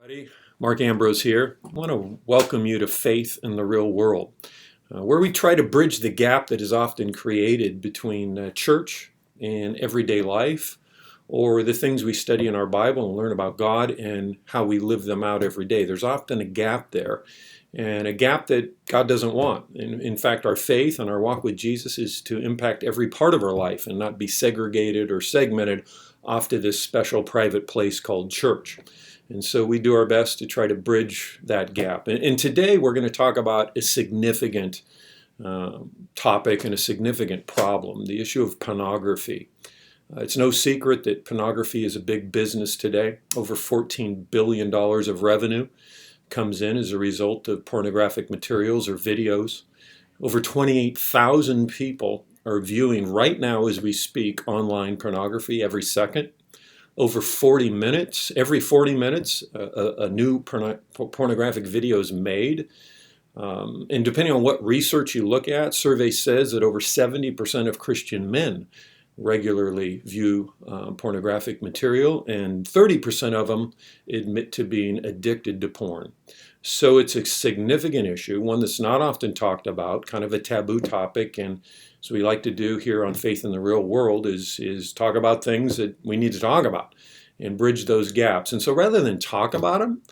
Everybody. Mark Ambrose here. I want to welcome you to Faith in the Real World, where we try to bridge the gap that is often created between church and everyday life, or the things we study in our Bible and learn about God and how we live them out every day. There's often a gap there, and a gap that God doesn't want. In fact, our faith and our walk with Jesus is to impact every part of our life and not be segregated or segmented off to this special private place called church. And so we do our best to try to bridge that gap. And today we're going to talk about a significant topic and a significant problem, the issue of pornography. It's no secret that pornography is a big business today. Over $14 billion of revenue comes in as a result of pornographic materials or videos. Over 28,000 people are viewing right now as we speak online pornography every second. Over 40 minutes, every 40 minutes, a new pornographic video is made. And depending on what research you look at, survey says that over 70% of Christian men regularly view pornographic material, and 30% of them admit to being addicted to porn. So it's a significant issue, one that's not often talked about, kind of a taboo topic. And so we like to do here on Faith in the Real World is talk about things that we need to talk about and bridge those gaps. And so rather than talk about them,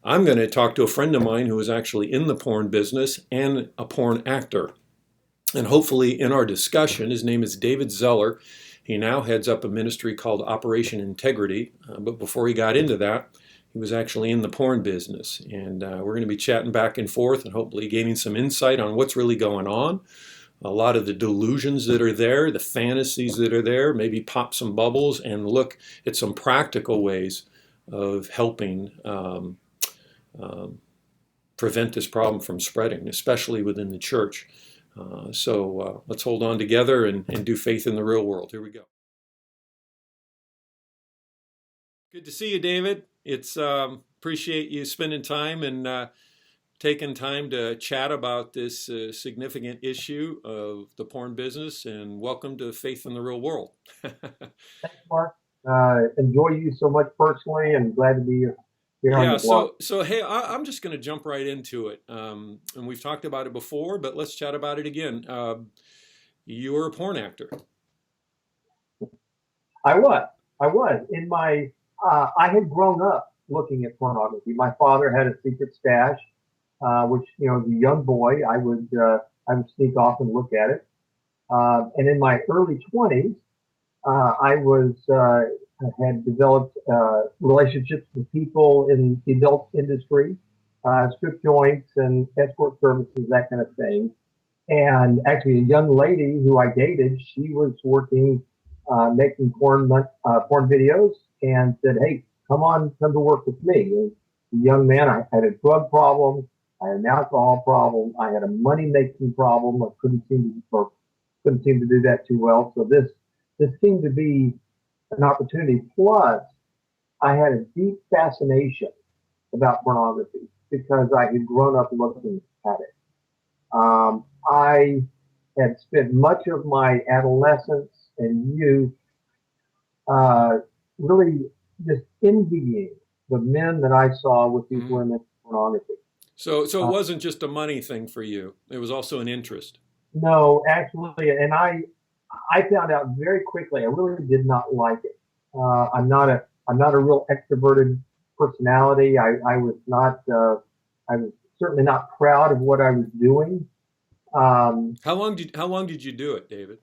I'm going to talk to a friend of mine who is actually in the porn business and a porn actor. And hopefully in our discussion, his name is David Zeller. He now heads up a ministry called Operation Integrity. But before he got into that, he was actually in the porn business. And we're going to be chatting back and forth and hopefully gaining some insight on what's really going on. A lot of the delusions that are there, the fantasies that are there, maybe pop some bubbles and look at some practical ways of helping prevent this problem from spreading, especially within the church. So let's hold on together and do Faith in the Real World. Here we go. Good to see you, David. It's appreciate you spending time and taking time to chat about this significant issue of the porn business. And welcome to Faith in the Real World. Thanks, Mark. Enjoy you so much personally, and glad to be here on Yeah, the blog. so hey, I'm just going to jump right into it. And we've talked about it before, but let's chat about it again. You were a porn actor. I was, I was in my. I had grown up looking at pornography. My father had a secret stash, which as a young boy, I would sneak off and look at it. And in my early 20s, I was had developed relationships with people in the adult industry, strip joints and escort services, that kind of thing. And actually, a young lady who I dated, she was working, making porn videos, and said, "Hey, come to work with me." And the young man, I had a drug problem, I had an alcohol problem, I had a money making problem. I couldn't seem to do that too well. So this seemed to be an opportunity. Plus, I had a deep fascination about pornography because I had grown up looking at it. I had spent much of my adolescence and youth uh, really just envying the men that I saw with these Mhm. women in pornography. So it Uh, wasn't just a money thing for you. It was also an interest. no, actually, and I found out very quickly I really did not like it. I'm not a real extroverted personality. I was not I was certainly not proud of what I was doing. Um, How long did you do it, David?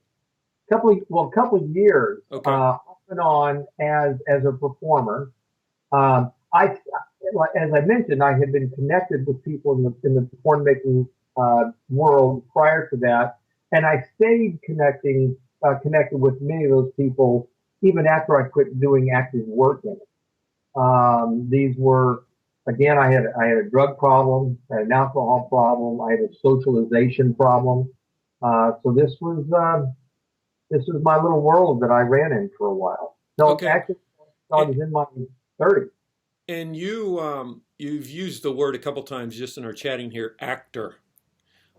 a couple of years Okay. off and on as a performer. I as I mentioned, I had been connected with people in the porn making world prior to that, and I stayed connected with many of those people even after I quit doing active work in it. These were, again, I had a drug problem, I had an alcohol problem, I had a socialization problem. So this was my little world that I ran in for a while. So Okay. actually, I And, was in my 30s. and you've used the word a couple times just in our chatting here, actor.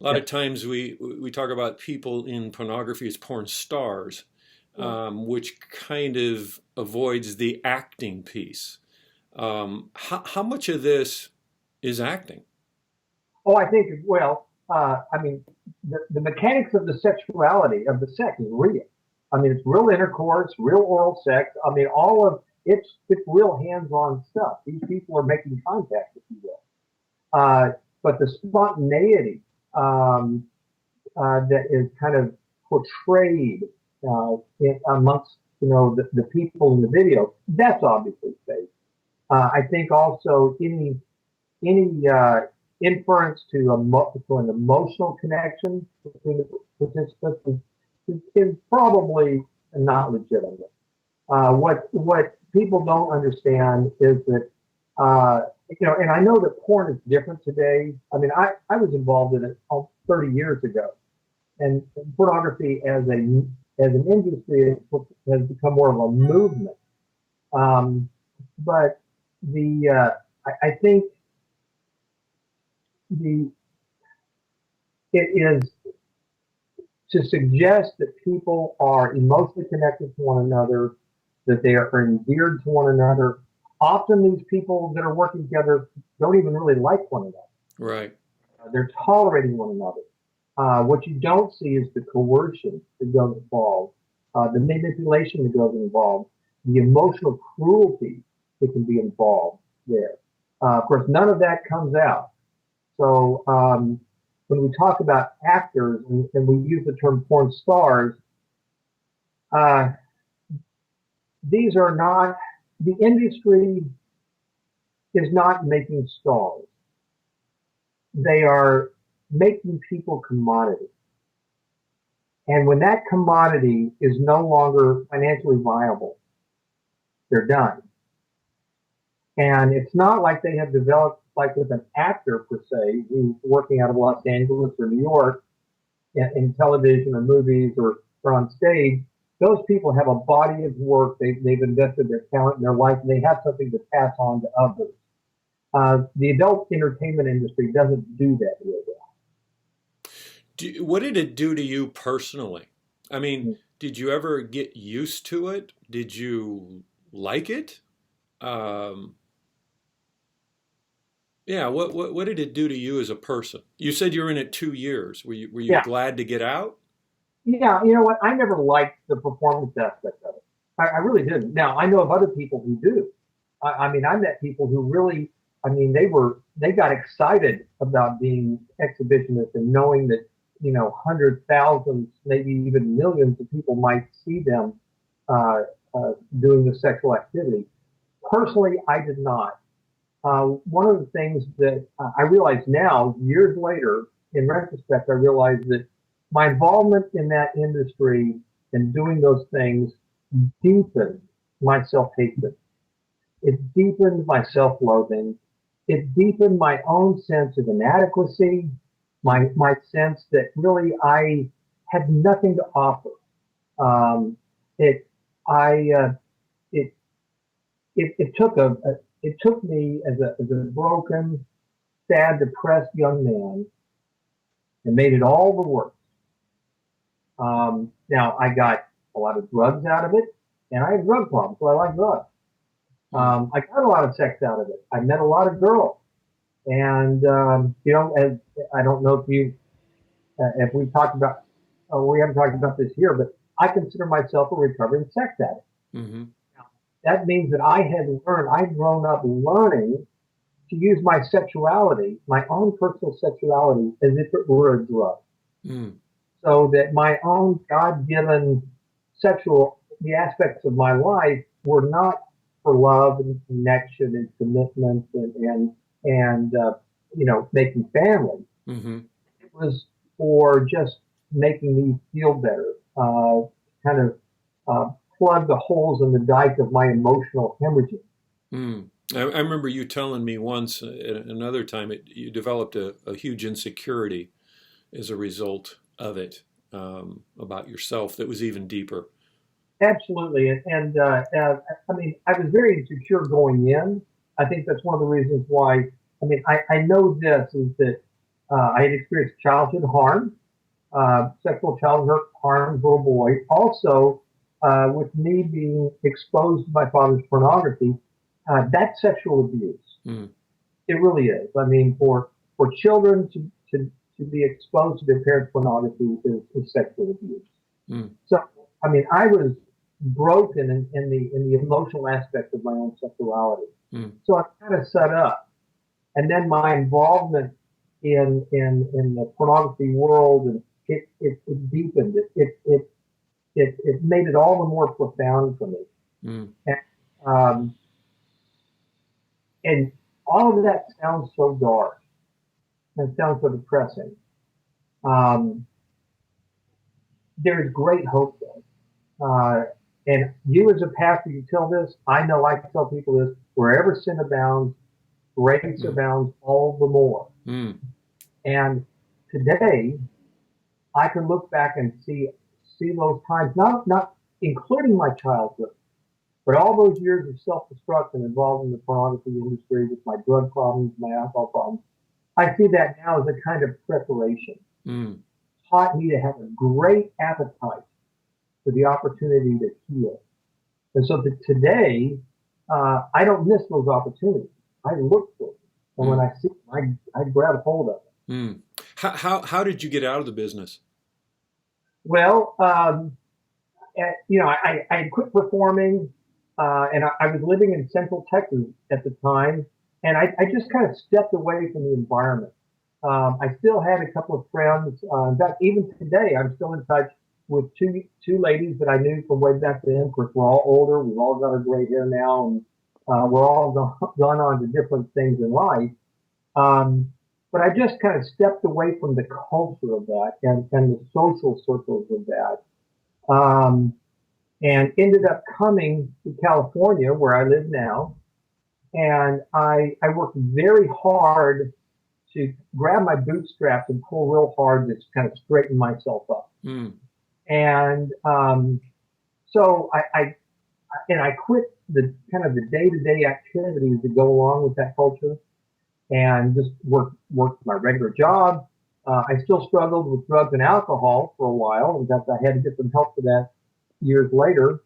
A lot of Yep. times we talk about people in pornography as porn stars, Right. which kind of avoids the acting piece. How much of this is acting? Oh, I think, well, I mean, the mechanics of the sexuality of the sex is real. I mean, it's real intercourse, real oral sex. I mean, all of it's real hands-on stuff. These people are making contact, if you will. But the spontaneity that is kind of portrayed amongst the people in the video, that's obviously fake. I think also any inference to an emotional connection between the participants is probably not legitimate. What people don't understand is that and I know that porn is different today. I mean, I was involved in it 30 years ago, and pornography as an industry has become more of a movement. But I think the it is to suggest that people are emotionally connected to one another, that they are endeared to one another. Often these people that are working together don't even really like one another. Right. They're tolerating one another. What you don't see is the coercion that goes involved, the manipulation that goes involved, the emotional cruelty that can be involved there. Of course, none of that comes out. So when we talk about actors and we use the term porn stars, uh, these are not, the industry is not making stars. They are making people commodity. And when that commodity is no longer financially viable, they're done. And it's not like they have developed, like with an actor per se, who's working out of Los Angeles or New York in television or movies or on stage. Those people have a body of work. They've invested their talent and their life, and they have something to pass on to others. The adult entertainment industry doesn't do that real well. What did it do to you personally? I mean, did you ever get used to it? Did you like it? Um, yeah, what did it do to you as a person? You said you were in it 2 years. Were you Yeah. glad to get out? Yeah, you know what? I never liked the performance aspect of it. I really didn't. Now I know of other people who do. I mean, I met people who really, I mean, they got excited about being exhibitionists and knowing that hundreds, thousands, maybe even millions of people might see them uh, doing the sexual activity. Personally, I did not. One of the things that I realize now, years later, in retrospect, I realized that my involvement in that industry and doing those things deepened my self-hatred. It deepened my self-loathing. It deepened my own sense of inadequacy, my sense that really I had nothing to offer. Um, it, I, it, it took it took me as a broken, sad, depressed young man and made it all the worse. Now I got a lot of drugs out of it, and I had drug problems, so I like drugs. Mm. I got a lot of sex out of it. I met a lot of girls, and as I don't know if we've talked about, we haven't talked about this here, but I consider myself a recovering sex addict. Hmm. That means that I'd grown up learning to use my sexuality, my own personal sexuality, as if it were a drug. Mm. So that my own God-given the aspects of my life were not for love and connection and commitment and making family. Hmm. It was for just making me feel better, kind of uh, plug the holes in the dike of my emotional hemorrhaging. Mm. I remember you telling me once, at another time, you developed a huge insecurity as a result of it, about yourself that was even deeper. Absolutely, I mean, I was very insecure going in. I think that's one of the reasons why. I mean, I know this is that I had experienced childhood harm, sexual childhood harm as a little boy. Also, with me being exposed to my father's pornography, that's sexual abuse. Mm, It really is. I mean, for children to be exposed to their parents' pornography is sexual abuse. mm, So, I mean, I was broken in the emotional aspect of my own sexuality. mm, So I kind of set up, and then my involvement in the pornography world, and it deepened it made it all the more profound for me. mm, And, um, and all of that sounds so dark and sounds so depressing. Um, there's great hope though. And you as a pastor, you tell this. I know I can tell people this. Wherever sin abounds, grace mm, abounds all the more. mm, And today, I can look back and see those times, not including my childhood, but all those years of self-destruction involved in the pornography industry with my drug problems, my alcohol problems. I see that now as a kind of preparation. mm. Taught me to have a great appetite for the opportunity to heal. And so that today, I don't miss those opportunities. I look for them. And when Mm, I see them, I grab a hold of them. mm. How did you get out of the business? Well, I had quit performing, and I was living in Central Texas at the time, and I just kind of stepped away from the environment. I still had a couple of friends. In fact, even today, I'm still in touch with two ladies that I knew from way back then. Of course, we're all older. We've all got our gray hair now, and we're all gone on to different things in life. Um, but I just kind of stepped away from the culture of that and the social circles of that. Um, and ended up coming to California where I live now. And I worked very hard to grab my bootstraps and pull real hard to kind of straighten myself up. Mm, And so I quit the kind of the day-to-day activities that go along with that culture and just worked my regular job. I still struggled with drugs and alcohol for a while. In fact, I had to get some help for that years later.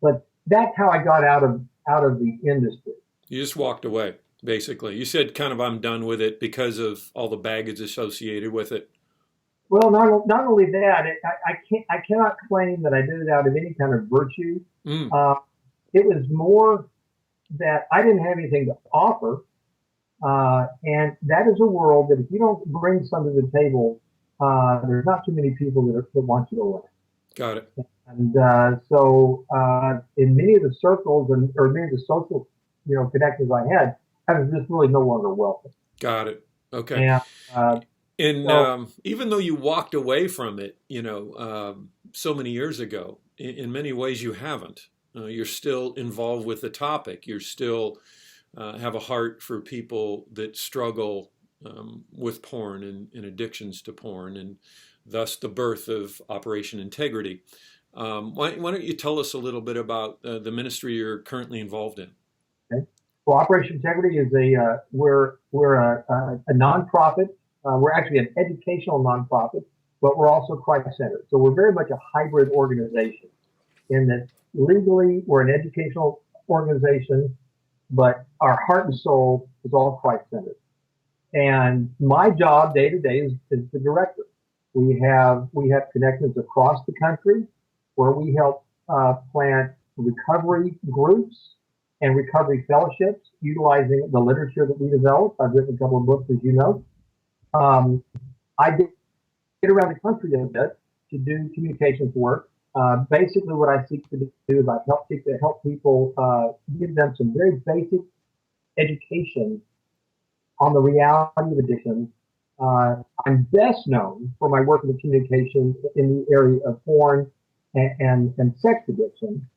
But that's how I got out of the industry. you just walked away, basically. You said kind of I'm done with it because of all the baggage associated with it. Well, not only that, I cannot claim that I did it out of any kind of virtue. Mm, Uh, it was more that I didn't have anything to offer, and that is a world that if you don't bring something to the table, there's not too many people that want you to learn. got it. And in many of the circles or many of the social, connections I was just really no longer welcome. Got it. Okay. And uh, And so, even though you walked away from it, so many years ago, in many ways you haven't. You're still involved with the topic. You're still have a heart for people that struggle with porn and addictions to porn, and thus the birth of Operation Integrity. Why don't you tell us a little bit about the ministry you're currently involved in? okay. Well, Operation Integrity is we're a nonprofit. We're actually an educational nonprofit, but we're also Christ-centered. So we're very much a hybrid organization in that legally we're an educational organization, but our heart and soul is all Christ-centered. And my job day to day is the director. We have connections across the country where we help plant recovery groups and recovery fellowships utilizing the literature that we develop. I've written a couple of books, as you know. I get around the country a bit to do communications work. Basically, what I seek to do is seek to help people, give them some very basic education on the reality of addiction. I'm best known for my work in the communication in the area of porn and sex addiction.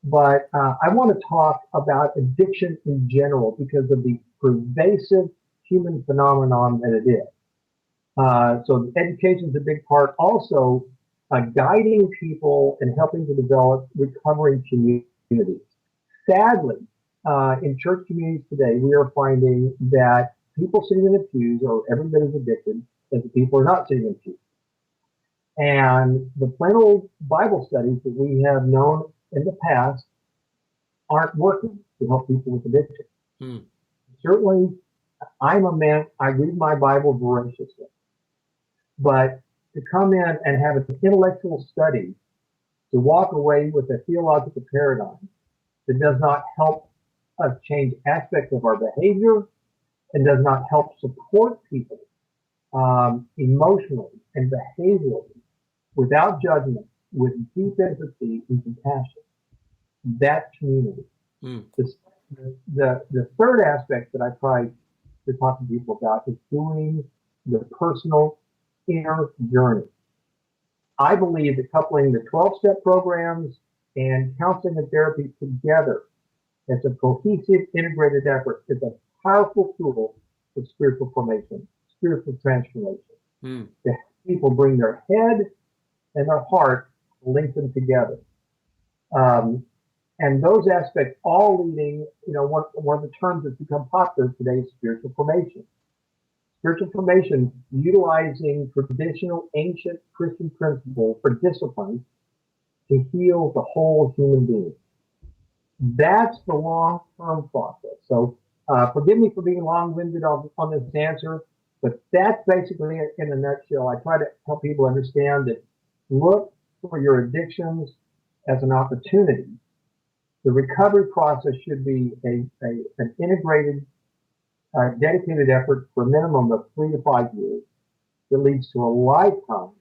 But I want to talk about addiction in general because of the pervasive human phenomenon that it is. So education is a big part. Also, guiding people and helping to develop recovering communities. Sadly, in church communities today, we are finding that people sitting in the pews are every bit as addicted as the people who are not sitting in the pews. And the plain old Bible studies that we have known in the past aren't working to help people with addiction. Hmm. Certainly, I'm a man, I read my Bible voraciously, but to come in and have an intellectual study, to walk away with a theological paradigm that does not help us change aspects of our behavior and does not help support people emotionally and behaviorally without judgment, with deep empathy and compassion. That's community. Hmm. The third aspect that I try to talk to people about is doing the personal inner journey. I believe that coupling the 12-step programs and counseling and therapy together as a cohesive, integrated effort is a powerful tool for spiritual formation, spiritual transformation. Hmm. To help people bring their head and their heart linked together. And those aspects all leading, one of the terms that's become popular today is spiritual formation. Spiritual formation utilizing traditional ancient Christian principles for discipline to heal the whole human being. That's the long-term process. So forgive me for being long-winded on this answer, but that's basically it in a nutshell. I try to help people understand that look for your addictions as an opportunity. The recovery process should be an integrated, dedicated effort for a minimum of 3 to 5 years that leads to a lifetime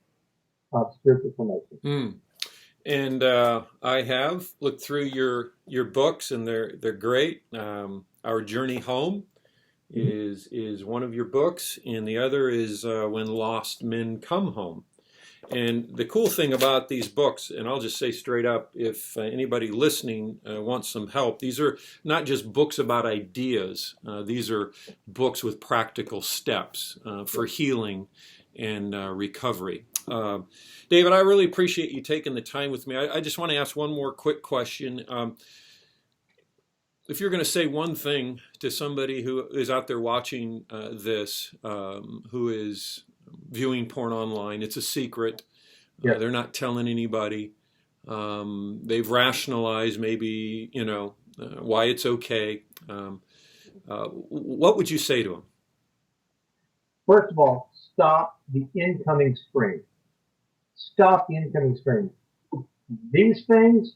of spiritual formation. Hmm. And I have looked through your books, and they're great. Our Journey Home is one of your books, and the other is When Lost Men Come Home. And the cool thing about these books, and I'll just say straight up, if anybody listening wants some help, these are not just books about ideas. These are books with practical steps for healing and recovery. David, I really appreciate you taking the time with me. I just want to ask one more quick question. If you're going to say one thing to somebody who is out there watching this, who is viewing porn online, it's a secret. Yeah. They're not telling anybody. They've rationalized maybe, why it's okay. What would you say to them? First of all, stop the incoming stream. Stop the incoming stream. These things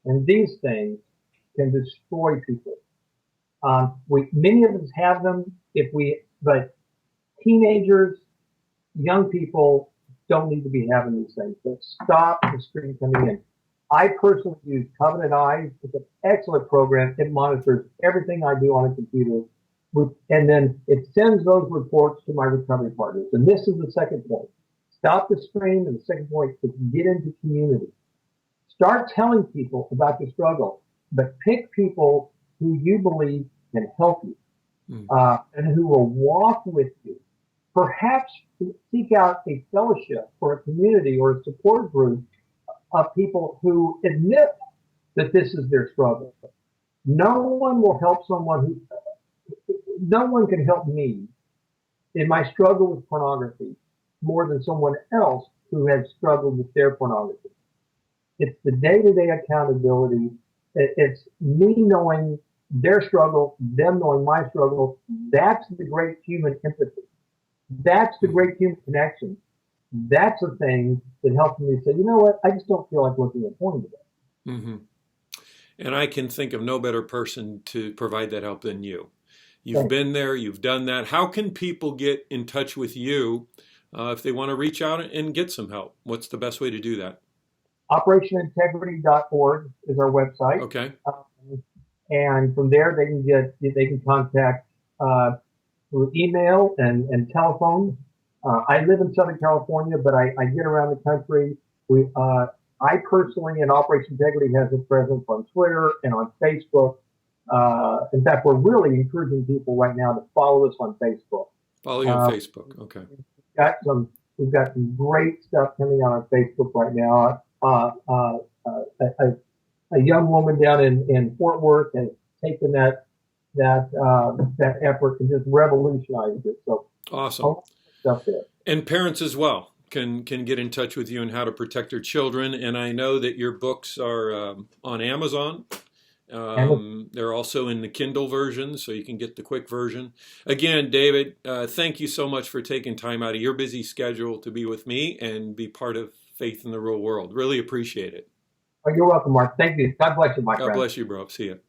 and these things can destroy people. Many of us have them but teenagers, young people don't need to be having these things. But stop the stream coming in. I personally use Covenant Eyes. It's an excellent program. It monitors everything I do on a computer. And then it sends those reports to my recovery partners. And this is the second point. Stop the stream. And the second point is get into community. Start telling people about the struggle, but pick people who you believe can help you and who will walk with you. Perhaps seek out a fellowship or a community or a support group of people who admit that this is their struggle. No one will help no one can help me in my struggle with pornography more than someone else who has struggled with their pornography. It's the day-to-day accountability. It's me knowing their struggle, them knowing my struggle. That's the great human empathy. That's the great human connection. That's the thing that helps me say, you know what, I just don't feel like looking at porn today. Mm-hmm. And I can think of no better person to provide that help than you. You've been there, you've done that. How can people get in touch with you if they want to reach out and get some help? What's the best way to do that? OperationIntegrity.org is our website. Okay. And from there, they can contact through email and telephone. I live in Southern California, but I get around the country. I personally, and Operation Integrity has a presence on Twitter and on Facebook. In fact, we're really encouraging people right now to follow us on Facebook. Follow you on Facebook. Okay. We've got some great stuff coming out on Facebook right now. A young woman down in Fort Worth has taken that effort and just revolutionized it. So awesome stuff there. And parents as well can get in touch with you on how to protect their children. And I know that your books are on Amazon. They're also in the Kindle version, so you can get the quick version. Again, David, thank you so much for taking time out of your busy schedule to be with me and be part of Faith in the Real World. Really appreciate it. Oh, you're welcome, Mark. Thank you. God bless you, my God friend. bless you, bro. See you.